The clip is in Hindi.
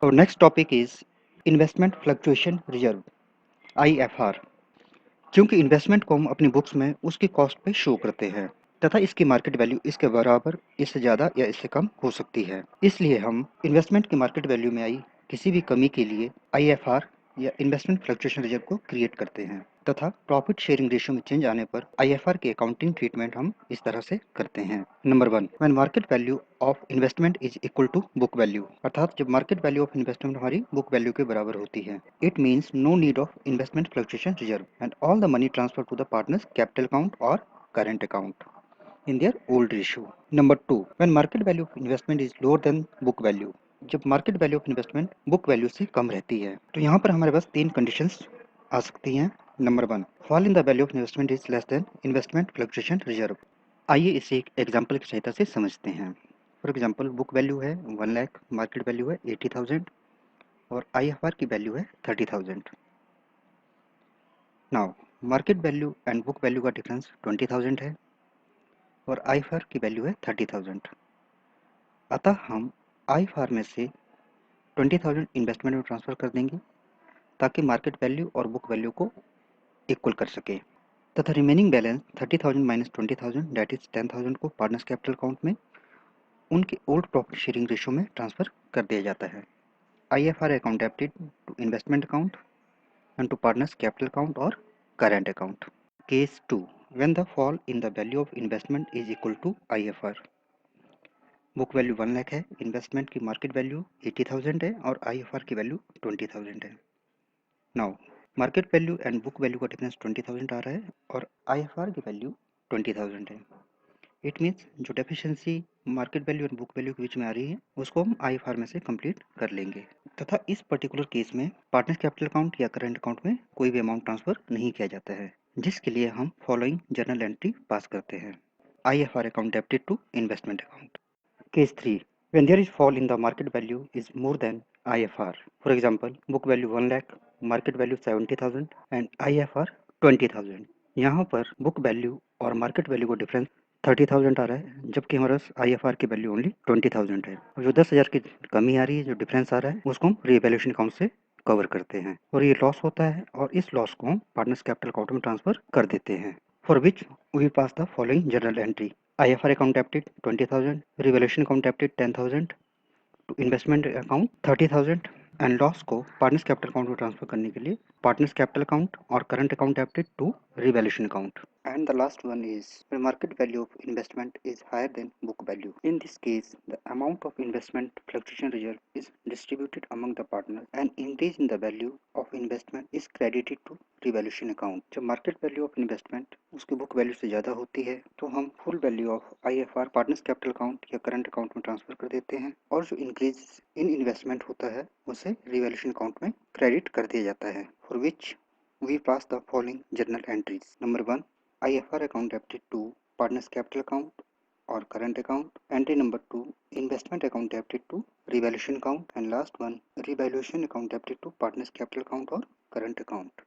Our next topic is Investment Fluctuation Reserve IFR। क्योंकि इन्वेस्टमेंट को हम अपनी बुक्स में उसकी कॉस्ट पे शो करते हैं तथा इसकी मार्केट वैल्यू इसके बराबर, इससे ज़्यादा या इससे कम हो सकती है। इसलिए हम इन्वेस्टमेंट की मार्केट वैल्यू में आई किसी भी कमी के लिए IFR या इन्वेस्टमेंट फ्लक्चुएशन रिजर्व को क्रिएट करते हैं तथा प्रॉफिट शेयरिंग रेशियो में चेंज आने पर IFR की अकाउंटिंग ट्रीटमेंट हम इस तरह से करते हैं। Number 1, when market value of investment is equal to book value, अर्थात जब मार्केट वैल्यू ऑफ इन्वेस्टमेंट हमारी बुक वैल्यू के बराबर होती है। It means no need of investment fluctuation reserve and all the money transfer to the partners capital account और current account in their old ratio. Number 2, when market value of investment is lower than book value, जब market value of investment book value से कम रहती है तो यहाँ पर हमारे पास तीन कंडीशंस आ सकती हैं। Number 1, fall in the value of investment is less than investment fluctuation reserve. आइए इसे एक एग्जांपल की सहायता से समझते हैं। फॉर एग्जांपल, बुक वैल्यू है 1 लाख, मार्केट वैल्यू है 80,000 और IFR की वैल्यू है 30,000। Now market value and book value का डिफरेंस 20,000 है और IFR की वैल्यू है 30,000। अतः हम IFR में से 20,000 इन्वेस्टमेंट में ट्रांसफ़र कर देंगे ताकि मार्केट वैल्यू और बुक वैल्यू को इक्वल कर सके तथा remaining balance 30,000 minus 20,000 that is 10,000 को पार्टनर्स कैपिटल अकाउंट में उनके ओल्ड प्रॉफिट शेयरिंग रेशियो में ट्रांसफ़र कर दिया जाता है। IFR account debited to investment account and to partners capital account और current account. Case 2, when the fall in the value of investment is equal to IFR। Book value 1 lakh है, इन्वेस्टमेंट की मार्केट वैल्यू 80,000 है और IFR की वैल्यू 20,000 है। Now market value and book value का डिफरेंस 20,000 आ रहा है और IFR की वैल्यू 20,000 है। इट मीन्स जो डेफिशिएंसी मार्केट वैल्यू और बुक वैल्यू के बीच में आ रही है उसको हम IFR में से कंप्लीट कर लेंगे तथा इस पर्टिकुलर केस में पार्टनर कैपिटल अकाउंट या करंट अकाउंट में कोई भी अमाउंट ट्रांसफर नहीं किया जाता है, जिसके लिए हम फॉलोइंग जर्नल एंट्री पास करते हैं। IFR account debited to investment account. Case 3, when there is fall in the market value is more than IFR. For example, book value 1 lakh, market value 70,000 and IFR 20,000। यहाँ पर बुक वैल्यू और मार्केट वैल्यू का डिफरेंस 30,000 आ रहा है जबकि हमारे पास IFR की वैल्यू ओनली 20,000 है। जो 10,000 की कमी आ रही है, जो डिफरेंस आ रहा है, उसको हम रीवैल्यूएशन अकाउंट से कवर करते हैं और ये लॉस होता है और इस लॉस को हम पार्टनर्स कैपिटल अकाउंट में ट्रांसफर कर देते हैं। For which we pass the following journal entry. IFR account debited 20,000, revaluation account debited 10,000, to investment account 30,000 and loss को पार्टनर्स कैपिटल अकाउंट में ट्रांसफर करने के लिए पार्टनर्स कैपिटल अकाउंट और current account debited to revaluation account. And the last one is when market value of investment is higher than book value. In this case the amount of investment fluctuation reserve is distributed among the partner and increase in the value of investment is credited to revaluation account. जब मार्केट वैल्यू ऑफ इन्वेस्टमेंट उसकी बुक वैल्यू से ज़्यादा होती है तो हम full value of IFR partners capital account या करंट अकाउंट में ट्रांसफर कर देते हैं और जो इंक्रीज इन इन्वेस्टमेंट होता है उसे रिवैल्यूएशन अकाउंट में क्रेडिट कर दिया जाता है। For which we pass the following journal entries. Number 1, IFR account debited to partners capital account और current account. Entry number 2, investment account debited to revaluation account and last one, revaluation account debited to partners capital account और करंट अकाउंट।